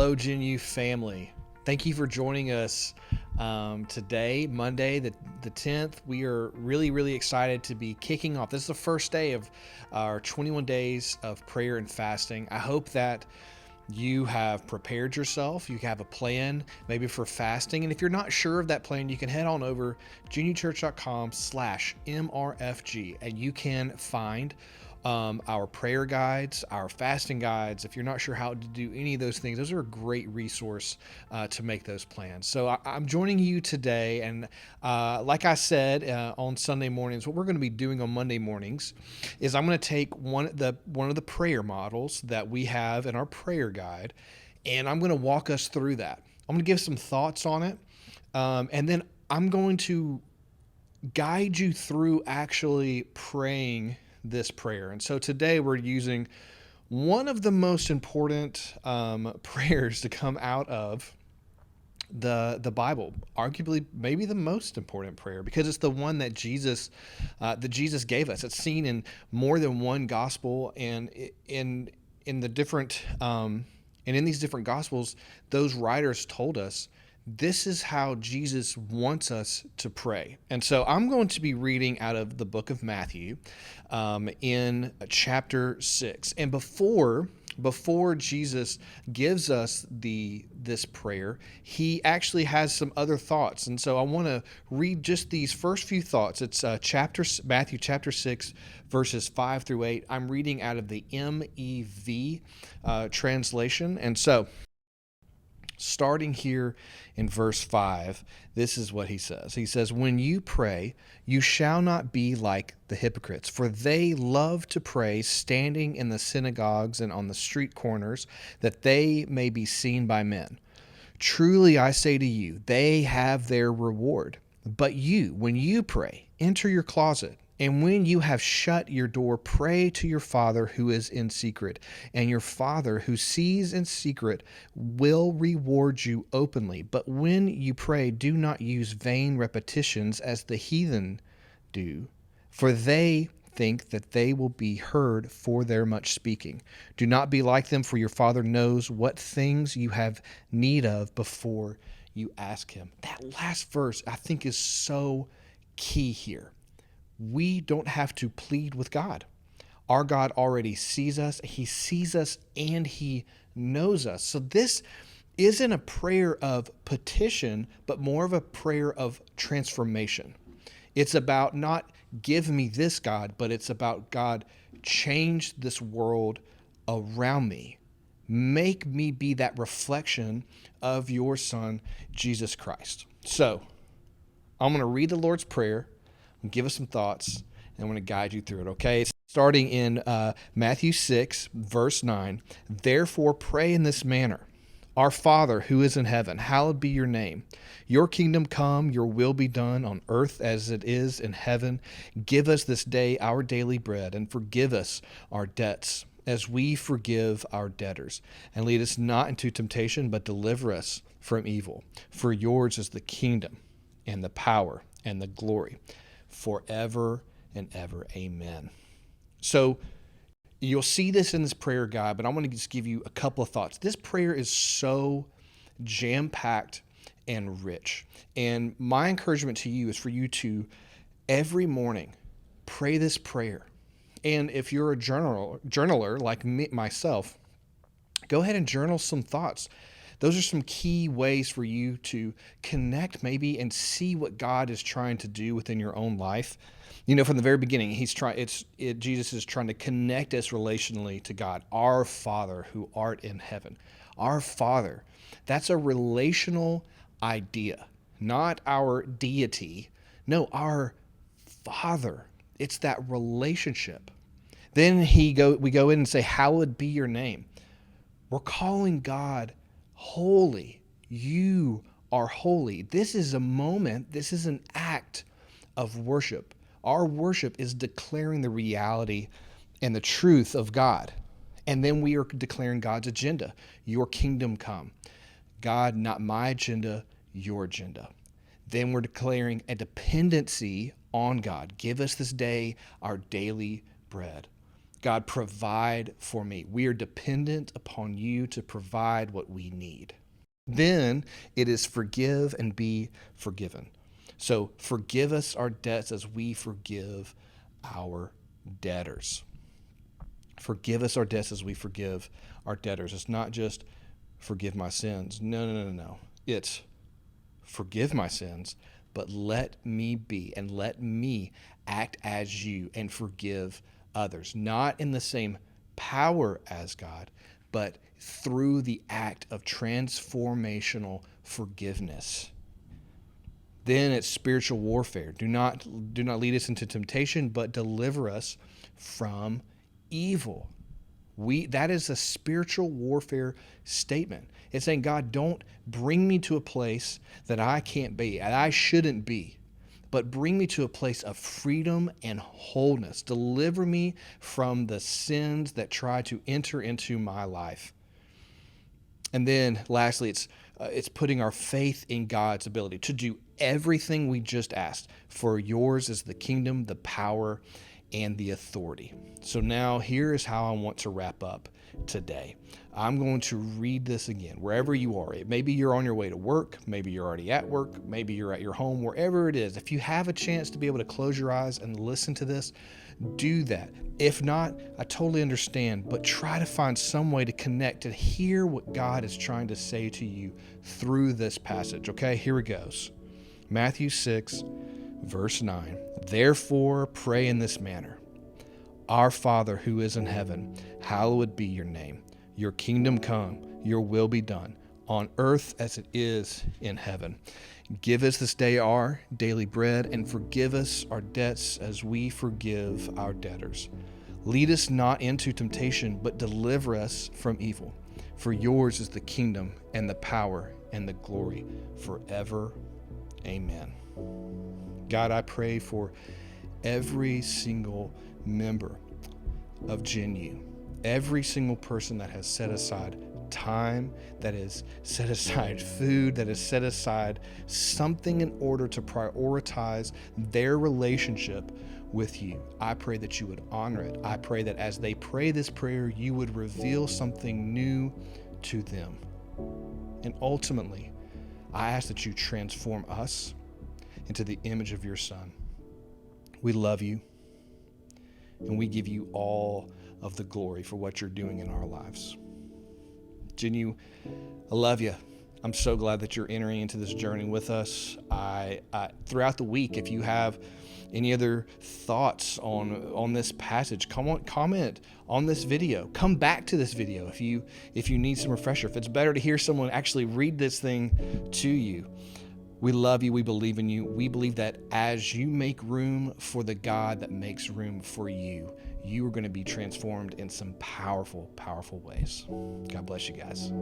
Hello, Genu family. Thank you for joining us today, Monday, the 10th. We are really excited to be kicking off. This is the first day of our 21 days of prayer and fasting. I hope that you have prepared yourself. You have a plan maybe for fasting. And if you're not sure of that plan, you can head on over genuchurch.com/MRFG and you can find our prayer guides, our fasting guides. If you're not sure how to do any of those things, those are a great resource to make those plans. So I'm joining you today, and like I said on Sunday mornings, what we're going to be doing on Monday mornings is I'm going to take one of the prayer models that we have in our prayer guide, and I'm going to walk us through that. I'm going to give some thoughts on it, and then I'm going to guide you through actually praying this prayer. And so today we're using one of the most important prayers to come out of the Bible, arguably maybe the most important prayer, because it's the one that Jesus gave us. It's seen in more than one gospel, and in the different and in these different gospels, those writers told us this is how Jesus wants us to pray. And so I'm going to be reading out of the book of Matthew in chapter 6. And before Jesus gives us this prayer, he actually has some other thoughts. And so I want to read just these first few thoughts. It's Matthew chapter 6, verses 5 through 8. I'm reading out of the MEV translation. And so starting here in verse 5, this is what he says. He says, "When you pray, you shall not be like the hypocrites, for they love to pray standing in the synagogues and on the street corners, that they may be seen by men. Truly I say to you, they have their reward. But you, when you pray, enter your closet, and when you have shut your door, pray to your Father who is in secret, and your Father who sees in secret will reward you openly. But when you pray, do not use vain repetitions as the heathen do, for they think that they will be heard for their much speaking. Do not be like them, for your Father knows what things you have need of before you ask him." That last verse, I think, is so key here. We don't have to plead with God. Our God already sees us. He sees us and he knows us. So this isn't a prayer of petition, but more of a prayer of transformation. It's about not give me this, God, but it's about, God, change this world around me. Make me be that reflection of your Son, Jesus Christ. So I'm going to read the Lord's Prayer, give us some thoughts, and I'm going to guide you through it, okay? Starting in Matthew 6, verse 9, "Therefore pray in this manner. Our Father who is in heaven, hallowed be your name. Your kingdom come, your will be done on earth as it is in heaven. Give us this day our daily bread, and forgive us our debts as we forgive our debtors. And lead us not into temptation, but deliver us from evil. For yours is the kingdom and the power and the glory forever and ever. Amen." So you'll see this in this prayer guide, but I want to just give you a couple of thoughts. This prayer is so jam-packed and rich. And my encouragement to you is for you to, every morning, pray this prayer. And if you're a journaler like myself, go ahead and journal some thoughts. Those are some key ways for you to connect maybe and see what God is trying to do within your own life. You know, from the very beginning, Jesus is trying to connect us relationally to God, our Father who art in heaven. Our Father, that's a relational idea, not our deity. No, our Father. It's that relationship. Then we go in and say, "Hallowed be your name." We're calling God holy. You are holy. This is a moment, this is an act of worship. Our worship is declaring the reality and the truth of God. And then we are declaring God's agenda. Your kingdom come. God, not my agenda, your agenda. Then we're declaring a dependency on God. Give us this day our daily bread. God, provide for me. We are dependent upon you to provide what we need. Then it is forgive and be forgiven. So forgive us our debts as we forgive our debtors. Forgive us our debts as we forgive our debtors. It's not just forgive my sins. No. It's forgive my sins, but let me be and let me act as you and forgive others. Not in the same power as God, but through the act of transformational forgiveness. Then it's spiritual warfare. Do not lead us into temptation, but deliver us from evil. That is a spiritual warfare statement. It's saying, God, don't bring me to a place that I can't be, and I shouldn't be, but bring me to a place of freedom and wholeness. Deliver me from the sins that try to enter into my life. And then lastly, it's putting our faith in God's ability to do everything we just asked. For yours is the kingdom, the power, and the authority. So now here is how I want to wrap up today. I'm going to read this again, wherever you are. Maybe you're on your way to work. Maybe you're already at work. Maybe you're at your home, wherever it is. If you have a chance to be able to close your eyes and listen to this, do that. If not, I totally understand, but try to find some way to connect and hear what God is trying to say to you through this passage. Okay, here it goes. Matthew 6, verse 9. Therefore, pray in this manner. Our Father who is in heaven, hallowed be your name. Your kingdom come, your will be done, on earth as it is in heaven. Give us this day our daily bread, and forgive us our debts as we forgive our debtors. Lead us not into temptation, but deliver us from evil. For yours is the kingdom and the power and the glory forever. Amen. God, I pray for every single member of GenU, every single person that has set aside time, that has set aside food, that has set aside something in order to prioritize their relationship with you. I pray that you would honor it. I pray that as they pray this prayer, you would reveal something new to them. And ultimately, I ask that you transform us into the image of your Son. We love you, and we give you all of the glory for what you're doing in our lives. GenU, I love you. I'm so glad that you're entering into this journey with us. Throughout the week, if you have any other thoughts on this passage, comment on this video. Come back to this video if you need some refresher. If it's better to hear someone actually read this thing to you. We love you. We believe in you. We believe that as you make room for the God that makes room for you, you are going to be transformed in some powerful, powerful ways. God bless you guys.